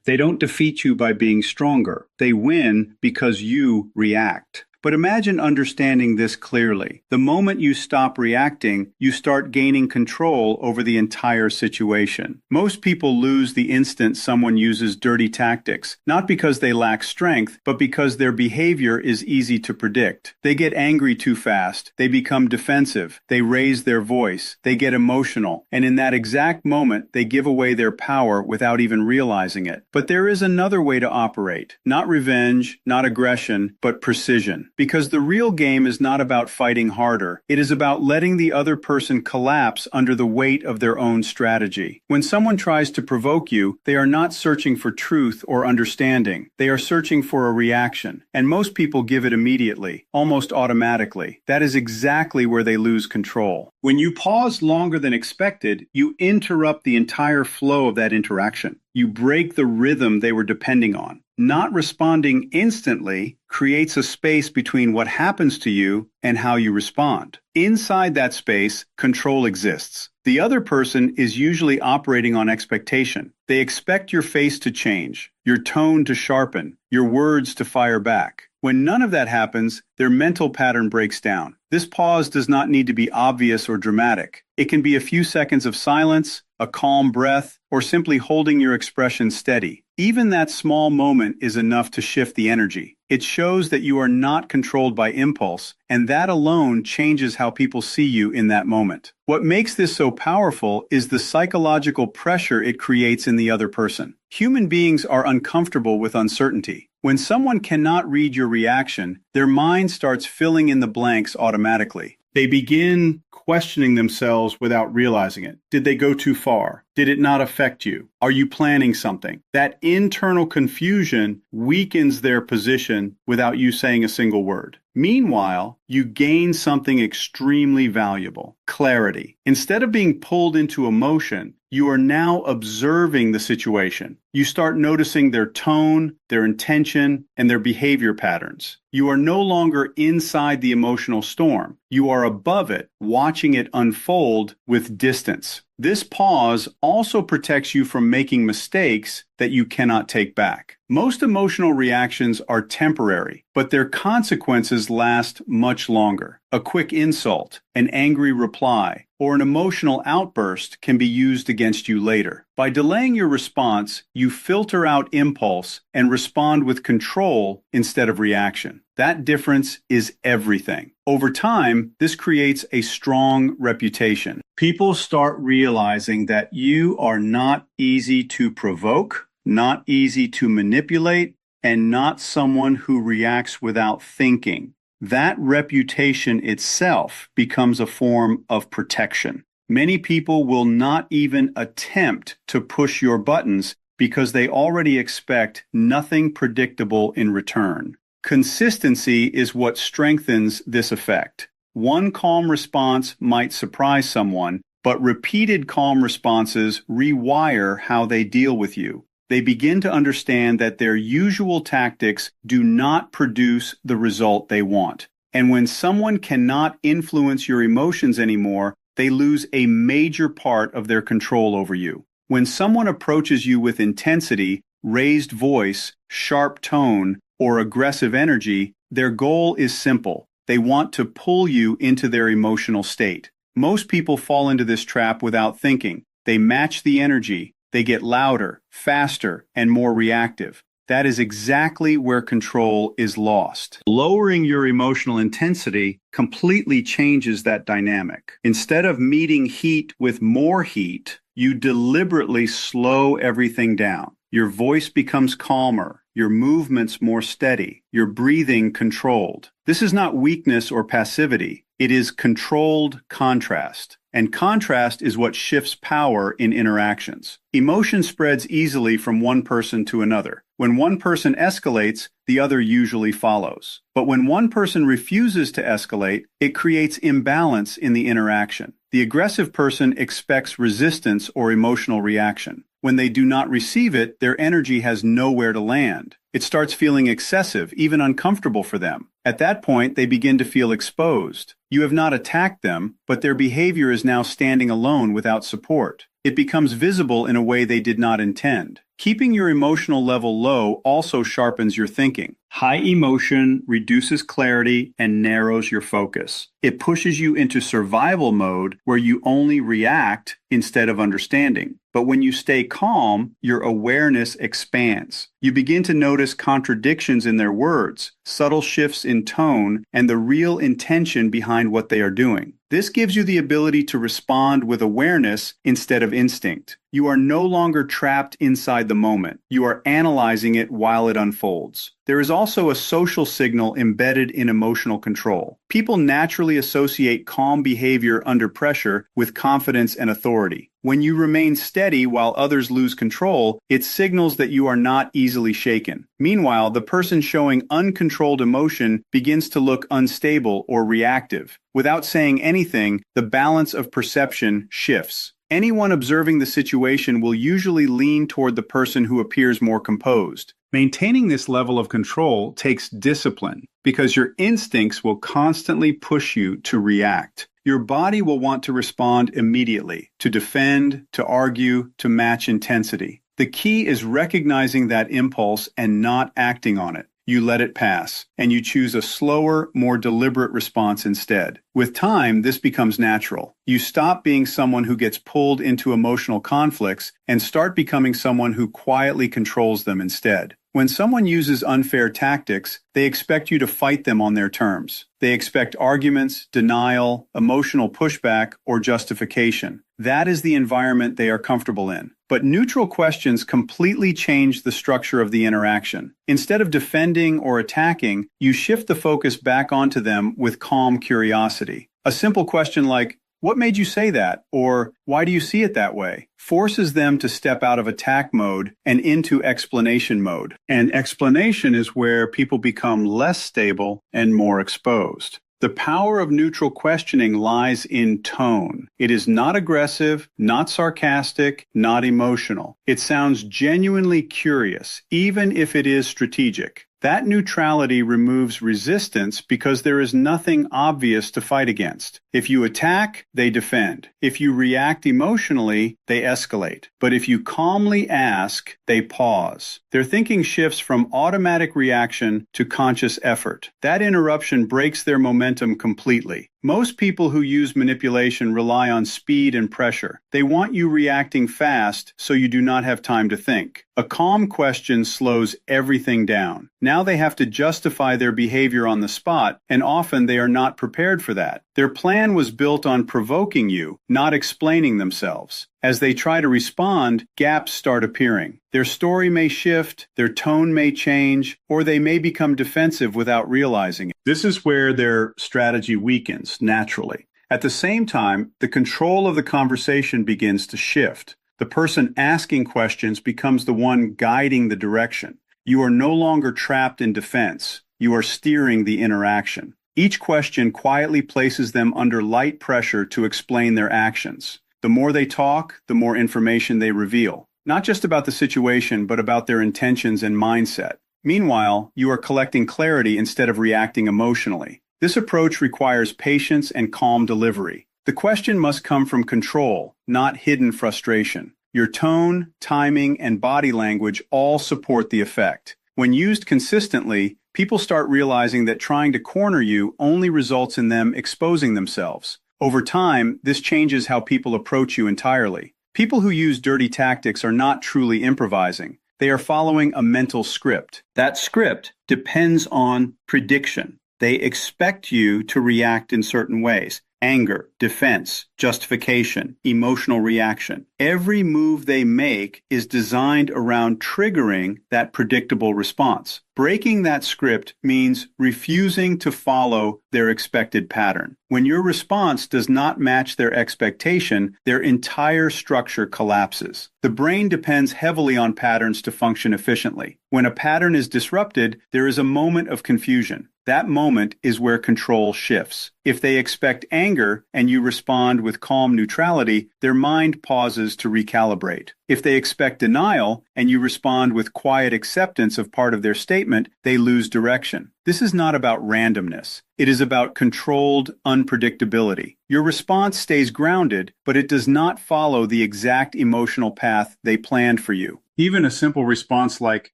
They don't defeat you by being stronger. They win because you react. But imagine understanding this clearly. The moment you stop reacting, you start gaining control over the entire situation. Most people lose the instant someone uses dirty tactics, not because they lack strength, but because their behavior is easy to predict. They get angry too fast, they become defensive, they raise their voice, they get emotional, and in that exact moment, they give away their power without even realizing it. But there is another way to operate. Not revenge, not aggression, but precision. Because the real game is not about fighting harder. It is about letting the other person collapse under the weight of their own strategy. When someone tries to provoke you, they are not searching for truth or understanding. They are searching for a reaction. And most people give it immediately, almost automatically. That is exactly where they lose control. When you pause longer than expected, you interrupt the entire flow of that interaction. You break the rhythm they were depending on. Not responding instantly creates a space between what happens to you and how you respond. Inside that space, control exists. The other person is usually operating on expectation. They expect your face to change, your tone to sharpen, your words to fire back. When none of that happens, their mental pattern breaks down. This pause does not need to be obvious or dramatic. It can be a few seconds of silence, a calm breath, or simply holding your expression steady. Even that small moment is enough to shift the energy. It shows that you are not controlled by impulse, and that alone changes how people see you in that moment. What makes this so powerful is the psychological pressure it creates in the other person. Human beings are uncomfortable with uncertainty. When someone cannot read your reaction, their mind starts filling in the blanks automatically. They begin questioning themselves without realizing it. Did they go too far? Did it not affect you? Are you planning something? That internal confusion weakens their position without you saying a single word. Meanwhile, you gain something extremely valuable: clarity. Instead of being pulled into emotion, you are now observing the situation. You start noticing their tone, their intention, and their behavior patterns. You are no longer inside the emotional storm. You are above it, watching it unfold with distance. This pause also protects you from making mistakes that you cannot take back. Most emotional reactions are temporary, but their consequences last much longer. A quick insult, an angry reply, or an emotional outburst can be used against you later. By delaying your response, you filter out impulse and respond with control instead of reaction. That difference is everything. Over time, this creates a strong reputation. People start realizing that you are not easy to provoke, not easy to manipulate, and not someone who reacts without thinking. That reputation itself becomes a form of protection. Many people will not even attempt to push your buttons because they already expect nothing predictable in return. Consistency is what strengthens this effect. One calm response might surprise someone, but repeated calm responses rewire how they deal with you. They begin to understand that their usual tactics do not produce the result they want. And when someone cannot influence your emotions anymore, they lose a major part of their control over you. When someone approaches you with intensity, raised voice, sharp tone, or aggressive energy, their goal is simple. They want to pull you into their emotional state. Most people fall into this trap without thinking. They match the energy. They get louder, faster, and more reactive. That is exactly where control is lost. Lowering your emotional intensity completely changes that dynamic. Instead of meeting heat with more heat, you deliberately slow everything down. Your voice becomes calmer, your movements more steady, your breathing controlled. This is not weakness or passivity. It is controlled contrast. And contrast is what shifts power in interactions. Emotion spreads easily from one person to another. When one person escalates, the other usually follows. But when one person refuses to escalate, it creates imbalance in the interaction. The aggressive person expects resistance or emotional reaction. When they do not receive it, their energy has nowhere to land. It starts feeling excessive, even uncomfortable for them. At that point, they begin to feel exposed. You have not attacked them, but their behavior is now standing alone without support. it becomes visible in a way they did not intend. Keeping your emotional level low also sharpens your thinking. High emotion reduces clarity and narrows your focus. It pushes you into survival mode where you only react instead of understanding. But when you stay calm, your awareness expands. You begin to notice contradictions in their words, subtle shifts in tone, and the real intention behind what they are doing. This gives you the ability to respond with awareness instead of instinct. You are no longer trapped inside the moment. You are analyzing it while it unfolds. There is also a social signal embedded in emotional control. People naturally associate calm behavior under pressure with confidence and authority. When you remain steady while others lose control, it signals that you are not easily shaken. Meanwhile, the person showing uncontrolled emotion begins to look unstable or reactive. Without saying anything, the balance of perception shifts. Anyone observing the situation will usually lean toward the person who appears more composed. Maintaining this level of control takes discipline because your instincts will constantly push you to react. Your body will want to respond immediately, to defend, to argue, to match intensity. The key is recognizing that impulse and not acting on it. You let it pass, and you choose a slower, more deliberate response instead. With time, this becomes natural. You stop being someone who gets pulled into emotional conflicts and start becoming someone who quietly controls them instead. When someone uses unfair tactics, they expect you to fight them on their terms. They expect arguments, denial, emotional pushback, or justification. That is the environment they are comfortable in. But neutral questions completely change the structure of the interaction. Instead of defending or attacking, you shift the focus back onto them with calm curiosity. A simple question like, "What made you say that?" or "Why do you see it that way?" forces them to step out of attack mode and into explanation mode. And explanation is where people become less stable and more exposed. The power of neutral questioning lies in tone. It is not aggressive, not sarcastic, not emotional. It sounds genuinely curious, even if it is strategic. That neutrality removes resistance because there is nothing obvious to fight against. If you attack, they defend. If you react emotionally, they escalate. But if you calmly ask, they pause. Their thinking shifts from automatic reaction to conscious effort. That interruption breaks their momentum completely. Most people who use manipulation rely on speed and pressure. They want you reacting fast so you do not have time to think. A calm question slows everything down. Now they have to justify their behavior on the spot, and often they are not prepared for that. Their plan was built on provoking you, not explaining themselves. As they try to respond, gaps start appearing. Their story may shift, their tone may change, or they may become defensive without realizing it. This is where their strategy weakens naturally. At the same time, the control of the conversation begins to shift. The person asking questions becomes the one guiding the direction. You are no longer trapped in defense. You are steering the interaction. Each question quietly places them under light pressure to explain their actions. The more they talk, the more information they reveal. Not just about the situation, but about their intentions and mindset. Meanwhile, you are collecting clarity instead of reacting emotionally. This approach requires patience and calm delivery. The question must come from control, not hidden frustration. Your tone, timing, and body language all support the effect. When used consistently, people start realizing that trying to corner you only results in them exposing themselves. Over time, this changes how people approach you entirely. People who use dirty tactics are not truly improvising. They are following a mental script. That script depends on prediction. They expect you to react in certain ways. Anger, defense, justification, emotional reaction. Every move they make is designed around triggering that predictable response. Breaking that script means refusing to follow their expected pattern. When your response does not match their expectation, their entire structure collapses. The brain depends heavily on patterns to function efficiently. When a pattern is disrupted, there is a moment of confusion. That moment is where control shifts. If they expect anger and you respond with calm neutrality, their mind pauses to recalibrate. If they expect denial and you respond with quiet acceptance of part of their statement, they lose direction. This is not about randomness. It is about controlled unpredictability. Your response stays grounded, but it does not follow the exact emotional path they planned for you. Even a simple response like,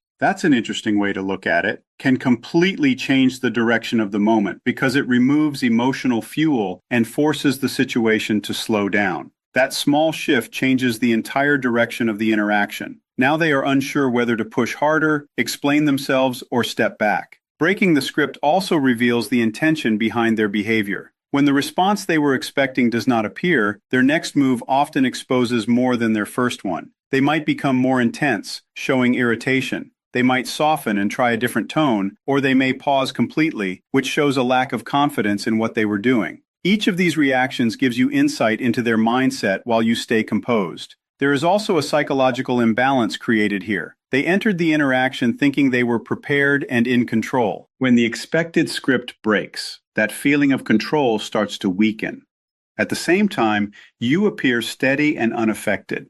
"That's an interesting way to look at it," can completely change the direction of the moment because it removes emotional fuel and forces the situation to slow down. That small shift changes the entire direction of the interaction. Now they are unsure whether to push harder, explain themselves, or step back. Breaking the script also reveals the intention behind their behavior. When the response they were expecting does not appear, their next move often exposes more than their first one. They might become more intense, showing irritation. They might soften and try a different tone, or they may pause completely, which shows a lack of confidence in what they were doing. Each of these reactions gives you insight into their mindset while you stay composed. There is also a psychological imbalance created here. They entered the interaction thinking they were prepared and in control. When the expected script breaks, that feeling of control starts to weaken. At the same time, you appear steady and unaffected.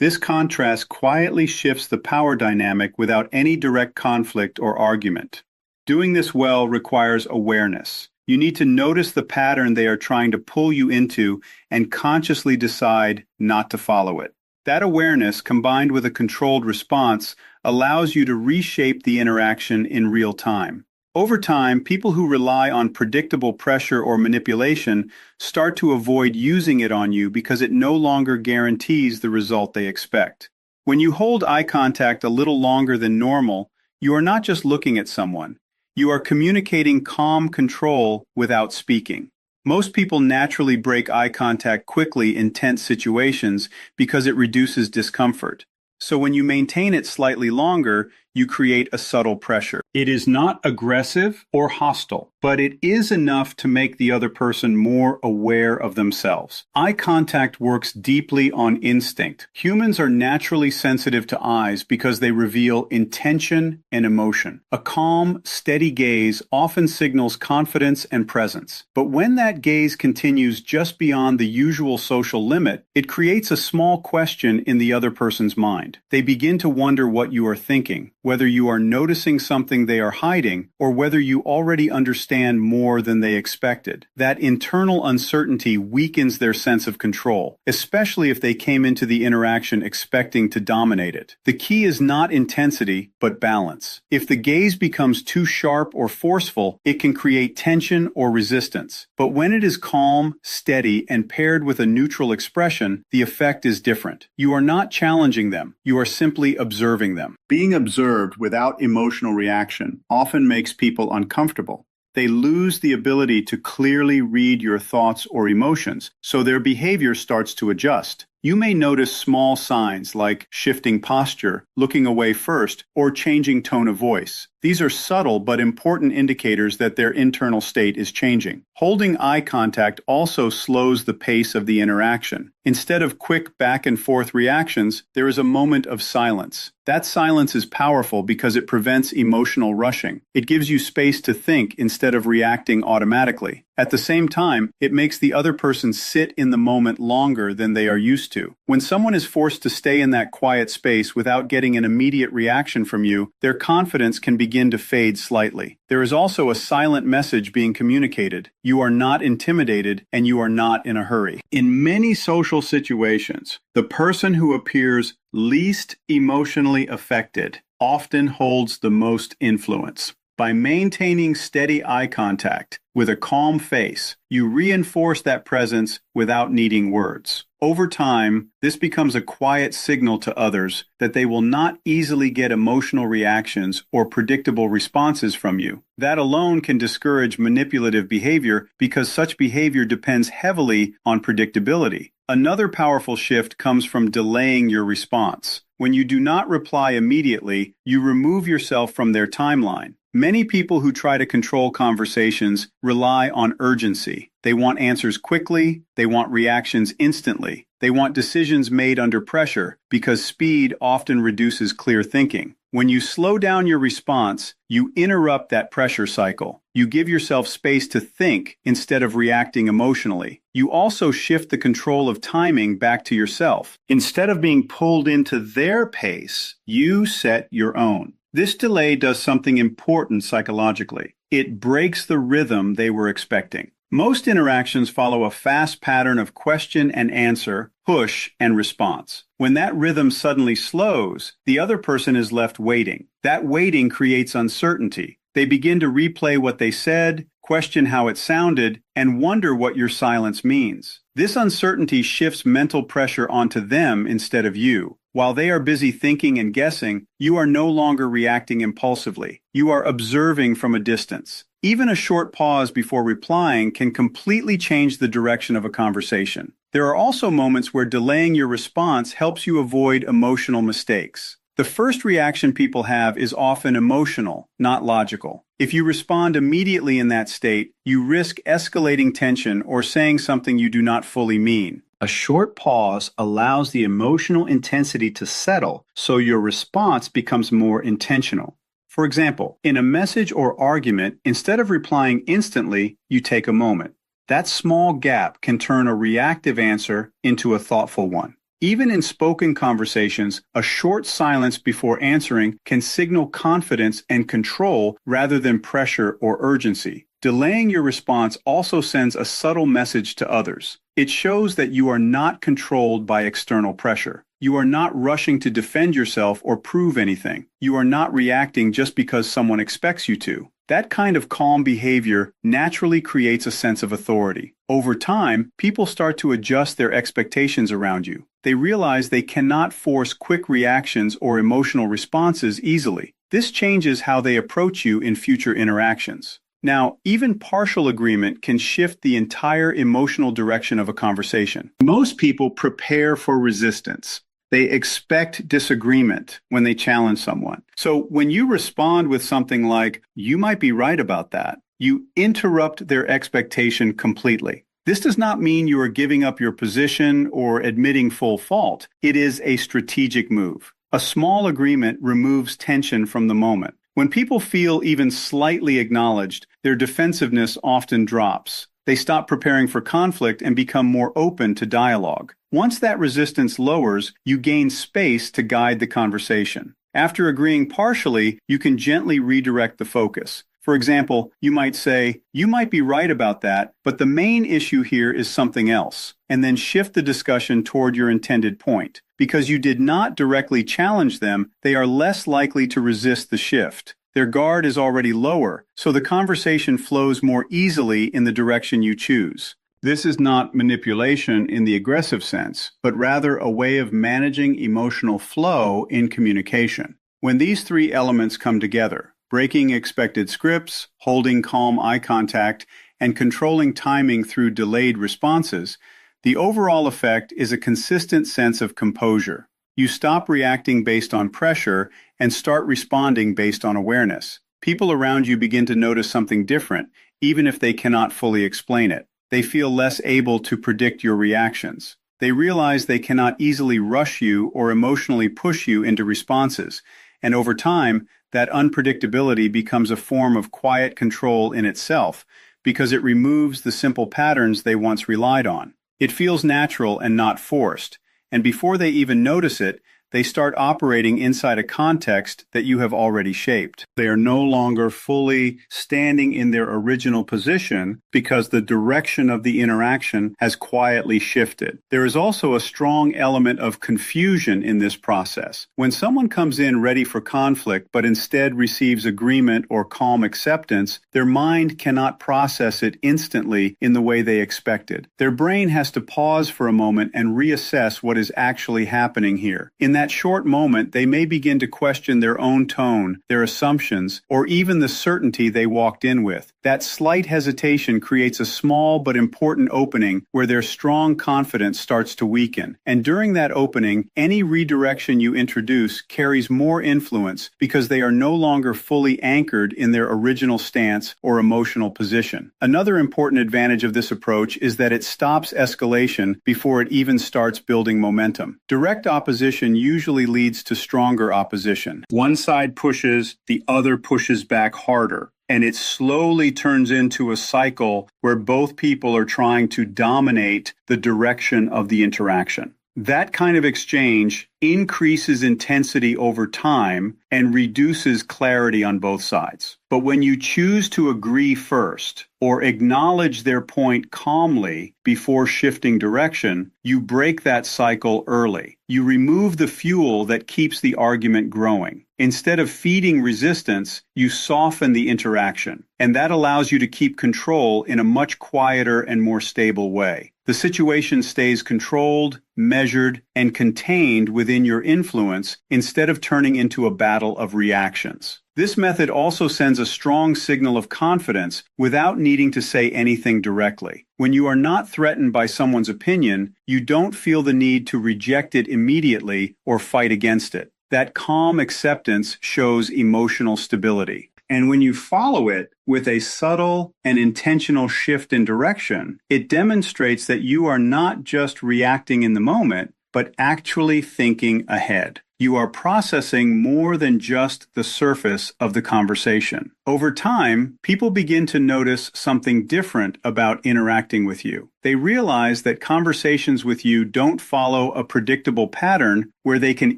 This contrast quietly shifts the power dynamic without any direct conflict or argument. Doing this well requires awareness. You need to notice the pattern they are trying to pull you into and consciously decide not to follow it. That awareness, combined with a controlled response, allows you to reshape the interaction in real time. Over time, people who rely on predictable pressure or manipulation start to avoid using it on you because it no longer guarantees the result they expect. When you hold eye contact a little longer than normal, you are not just looking at someone. You are communicating calm control without speaking. Most people naturally break eye contact quickly in tense situations because it reduces discomfort. So when you maintain it slightly longer, you create a subtle pressure. It is not aggressive or hostile, but it is enough to make the other person more aware of themselves. Eye contact works deeply on instinct. Humans are naturally sensitive to eyes because they reveal intention and emotion. A calm, steady gaze often signals confidence and presence. But when that gaze continues just beyond the usual social limit, it creates a small question in the other person's mind. They begin to wonder what you are thinking, whether you are noticing something they are hiding, or whether you already understand more than they expected. That internal uncertainty weakens their sense of control, especially if they came into the interaction expecting to dominate it. The key is not intensity, but balance. If the gaze becomes too sharp or forceful, it can create tension or resistance. But when it is calm, steady, and paired with a neutral expression, the effect is different. You are not challenging them, you are simply observing them. Being observed without emotional reaction often makes people uncomfortable. They lose the ability to clearly read your thoughts or emotions, so their behavior starts to adjust. You may notice small signs like shifting posture, looking away first, or changing tone of voice. These are subtle but important indicators that their internal state is changing. Holding eye contact also slows the pace of the interaction. Instead of quick back and forth reactions, there is a moment of silence. That silence is powerful because it prevents emotional rushing. It gives you space to think instead of reacting automatically. At the same time, it makes the other person sit in the moment longer than they are used to. When someone is forced to stay in that quiet space without getting an immediate reaction from you, their confidence can begin to fade slightly. There is also a silent message being communicated. You are not intimidated and you are not in a hurry. In many social situations, the person who appears least emotionally affected often holds the most influence. By maintaining steady eye contact with a calm face, you reinforce that presence without needing words. Over time, this becomes a quiet signal to others that they will not easily get emotional reactions or predictable responses from you. That alone can discourage manipulative behavior because such behavior depends heavily on predictability. Another powerful shift comes from delaying your response. When you do not reply immediately, you remove yourself from their timeline. Many people who try to control conversations rely on urgency. They want answers quickly, they want reactions instantly, they want decisions made under pressure because speed often reduces clear thinking. When you slow down your response, you interrupt that pressure cycle. You give yourself space to think instead of reacting emotionally. You also shift the control of timing back to yourself. Instead of being pulled into their pace, you set your own. This delay does something important psychologically. It breaks the rhythm they were expecting. Most interactions follow a fast pattern of question and answer, push and response. When that rhythm suddenly slows, the other person is left waiting. That waiting creates uncertainty. They begin to replay what they said, question how it sounded, and wonder what your silence means. This uncertainty shifts mental pressure onto them instead of you. While they are busy thinking and guessing, you are no longer reacting impulsively. You are observing from a distance. Even a short pause before replying can completely change the direction of a conversation. There are also moments where delaying your response helps you avoid emotional mistakes. The first reaction people have is often emotional, not logical. If you respond immediately in that state, you risk escalating tension or saying something you do not fully mean. A short pause allows the emotional intensity to settle, so your response becomes more intentional. For example, in a message or argument, instead of replying instantly, you take a moment. That small gap can turn a reactive answer into a thoughtful one. Even in spoken conversations, a short silence before answering can signal confidence and control rather than pressure or urgency. Delaying your response also sends a subtle message to others. It shows that you are not controlled by external pressure. You are not rushing to defend yourself or prove anything. You are not reacting just because someone expects you to. That kind of calm behavior naturally creates a sense of authority. Over time, people start to adjust their expectations around you. They realize they cannot force quick reactions or emotional responses easily. This changes how they approach you in future interactions. Now, even partial agreement can shift the entire emotional direction of a conversation. Most people prepare for resistance. They expect disagreement when they challenge someone. So when you respond with something like, "You might be right about that," you interrupt their expectation completely. This does not mean you are giving up your position or admitting full fault. It is a strategic move. A small agreement removes tension from the moment. When people feel even slightly acknowledged, their defensiveness often drops. They stop preparing for conflict and become more open to dialogue. Once that resistance lowers, you gain space to guide the conversation. After agreeing partially, you can gently redirect the focus. For example, you might say, "You might be right about that, but the main issue here is something else," and then shift the discussion toward your intended point. Because you did not directly challenge them, they are less likely to resist the shift. Their guard is already lower, so the conversation flows more easily in the direction you choose. This is not manipulation in the aggressive sense, but rather a way of managing emotional flow in communication. When these three elements come together, breaking expected scripts, holding calm eye contact, and controlling timing through delayed responses, the overall effect is a consistent sense of composure. You stop reacting based on pressure and start responding based on awareness. People around you begin to notice something different, even if they cannot fully explain it. They feel less able to predict your reactions. They realize they cannot easily rush you or emotionally push you into responses, and over time, that unpredictability becomes a form of quiet control in itself, because it removes the simple patterns they once relied on. It feels natural and not forced, and before they even notice it, they start operating inside a context that you have already shaped. They are no longer fully standing in their original position because the direction of the interaction has quietly shifted. There is also a strong element of confusion in this process. When someone comes in ready for conflict but instead receives agreement or calm acceptance, their mind cannot process it instantly in the way they expected. Their brain has to pause for a moment and reassess what is actually happening here. In that short moment, they may begin to question their own tone, their assumptions, or even the certainty they walked in with. That slight hesitation creates a small but important opening where their strong confidence starts to weaken. And during that opening, any redirection you introduce carries more influence because they are no longer fully anchored in their original stance or emotional position. Another important advantage of this approach is that it stops escalation before it even starts building momentum. Direct opposition usually leads to stronger opposition. One side pushes, the other pushes back harder, and it slowly turns into a cycle where both people are trying to dominate the direction of the interaction. That kind of exchange increases intensity over time and reduces clarity on both sides. But when you choose to agree first or acknowledge their point calmly before shifting direction, you break that cycle early. You remove the fuel that keeps the argument growing. Instead of feeding resistance, you soften the interaction, and that allows you to keep control in a much quieter and more stable way. The situation stays controlled, measured, and contained within your influence instead of turning into a battle of reactions. This method also sends a strong signal of confidence without needing to say anything directly. When you are not threatened by someone's opinion, you don't feel the need to reject it immediately or fight against it. That calm acceptance shows emotional stability. And when you follow it with a subtle and intentional shift in direction, it demonstrates that you are not just reacting in the moment, but actually thinking ahead. You are processing more than just the surface of the conversation. Over time, people begin to notice something different about interacting with you. They realize that conversations with you don't follow a predictable pattern where they can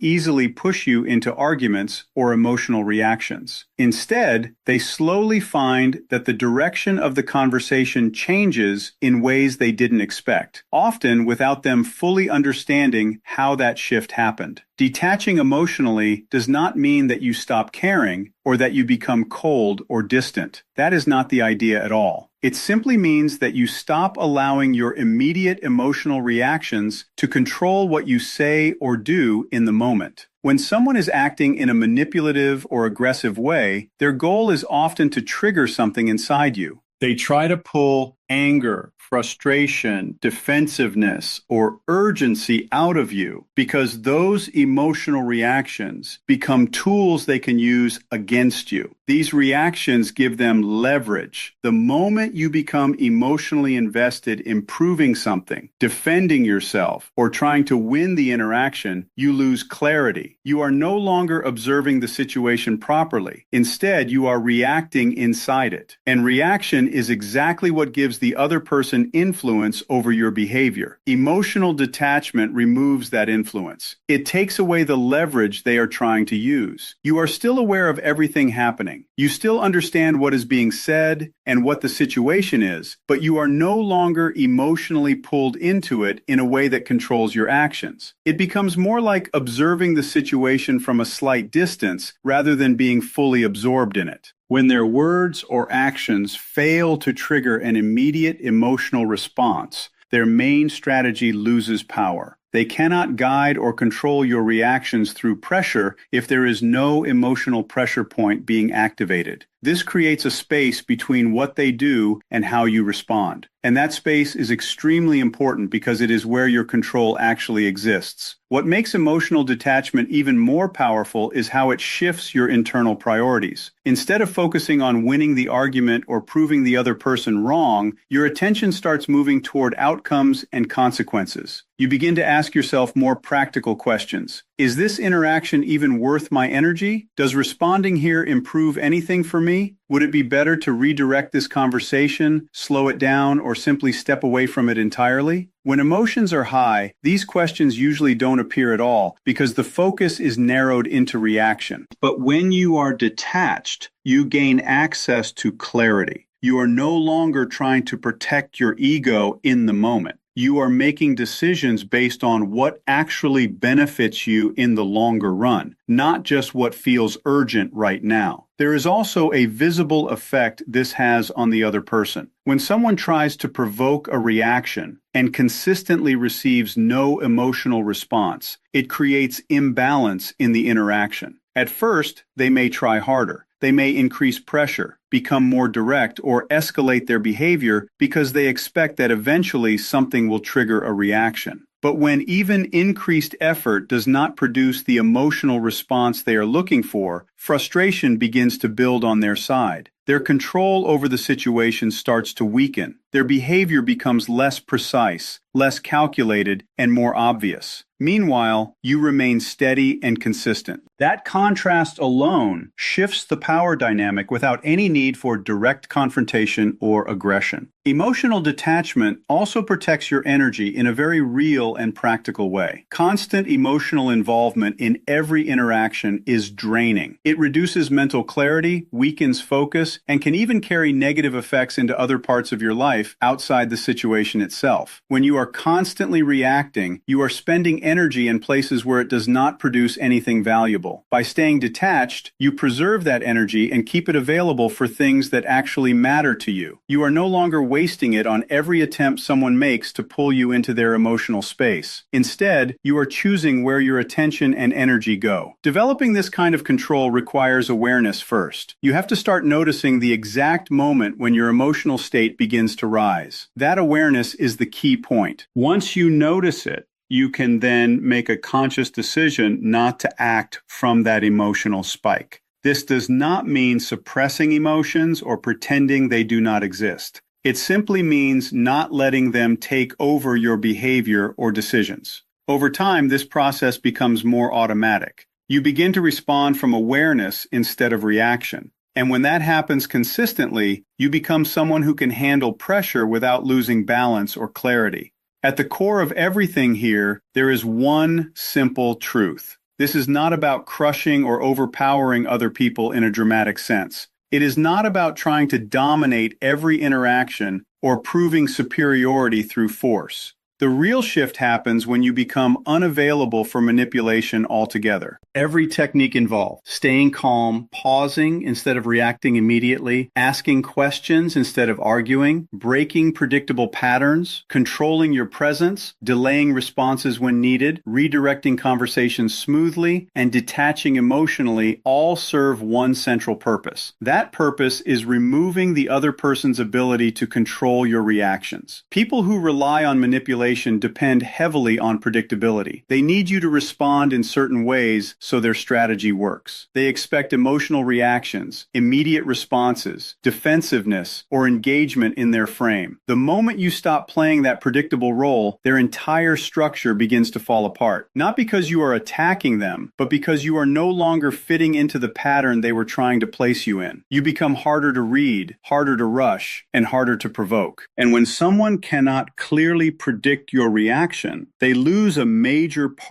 easily push you into arguments or emotional reactions. Instead, they slowly find that the direction of the conversation changes in ways they didn't expect, often without them fully understanding how that shift happened. Detaching emotionally does not mean that you stop caring or that you become cold or distant. That is not the idea at all. It simply means that you stop allowing your immediate emotional reactions to control what you say or do in the moment. When someone is acting in a manipulative or aggressive way, their goal is often to trigger something inside you. They try to pull anger, frustration, defensiveness, or urgency out of you because those emotional reactions become tools they can use against you. These reactions give them leverage. The moment you become emotionally invested in proving something, defending yourself, or trying to win the interaction, you lose clarity. You are no longer observing the situation properly. Instead, you are reacting inside it. And reaction is exactly what gives the other person influence over your behavior. Emotional detachment removes that influence. It takes away the leverage they are trying to use. You are still aware of everything happening. You still understand what is being said and what the situation is, but you are no longer emotionally pulled into it in a way that controls your actions. It becomes more like observing the situation from a slight distance rather than being fully absorbed in it. When their words or actions fail to trigger an immediate emotional response, their main strategy loses power. They cannot guide or control your reactions through pressure if there is no emotional pressure point being activated. This creates a space between what they do and how you respond. And that space is extremely important because it is where your control actually exists. What makes emotional detachment even more powerful is how it shifts your internal priorities. Instead of focusing on winning the argument or proving the other person wrong, your attention starts moving toward outcomes and consequences. You begin to ask yourself more practical questions. Is this interaction even worth my energy? Does responding here improve anything for me? Would it be better to redirect this conversation, slow it down, or simply step away from it entirely? When emotions are high, these questions usually don't appear at all because the focus is narrowed into reaction. But when you are detached, you gain access to clarity. You are no longer trying to protect your ego in the moment. You are making decisions based on what actually benefits you in the longer run, not just what feels urgent right now. There is also a visible effect this has on the other person. When someone tries to provoke a reaction and consistently receives no emotional response, it creates imbalance in the interaction. At first, they may try harder. They may increase pressure, become more direct, or escalate their behavior because they expect that eventually something will trigger a reaction. But when even increased effort does not produce the emotional response they are looking for, frustration begins to build on their side. Their control over the situation starts to weaken. their behavior becomes less precise, less calculated, and more obvious. Meanwhile, you remain steady and consistent. That contrast alone shifts the power dynamic without any need for direct confrontation or aggression. Emotional detachment also protects your energy in a very real and practical way. Constant emotional involvement in every interaction is draining. It reduces mental clarity, weakens focus, and can even carry negative effects into other parts of your life outside the situation itself. When you are constantly reacting, you are spending energy in places where it does not produce anything valuable. By staying detached, you preserve that energy and keep it available for things that actually matter to you. You are no longer wasting it on every attempt someone makes to pull you into their emotional space. Instead, you are choosing where your attention and energy go. Developing this kind of control requires awareness first. You have to start noticing the exact moment when your emotional state begins to rise. That awareness is the key point. Once you notice it, you can then make a conscious decision not to act from that emotional spike. This does not mean suppressing emotions or pretending they do not exist. It simply means not letting them take over your behavior or decisions. Over time, this process becomes more automatic. You begin to respond from awareness instead of reaction. And when that happens consistently, you become someone who can handle pressure without losing balance or clarity. At the core of everything here, there is one simple truth. This is not about crushing or overpowering other people in a dramatic sense. It is not about trying to dominate every interaction or proving superiority through force. The real shift happens when you become unavailable for manipulation altogether. Every technique involved, staying calm, pausing instead of reacting immediately, asking questions instead of arguing, breaking predictable patterns, controlling your presence, delaying responses when needed, redirecting conversations smoothly, and detaching emotionally all serve one central purpose. That purpose is removing the other person's ability to control your reactions. People who rely on manipulation depend heavily on predictability. They need you to respond in certain ways so their strategy works. They expect emotional reactions, immediate responses, defensiveness, or engagement in their frame. The moment you stop playing that predictable role, their entire structure begins to fall apart. Not because you are attacking them, but because you are no longer fitting into the pattern they were trying to place you in. You become harder to read, harder to rush, and harder to provoke. And when someone cannot clearly predict your reaction, they lose a major part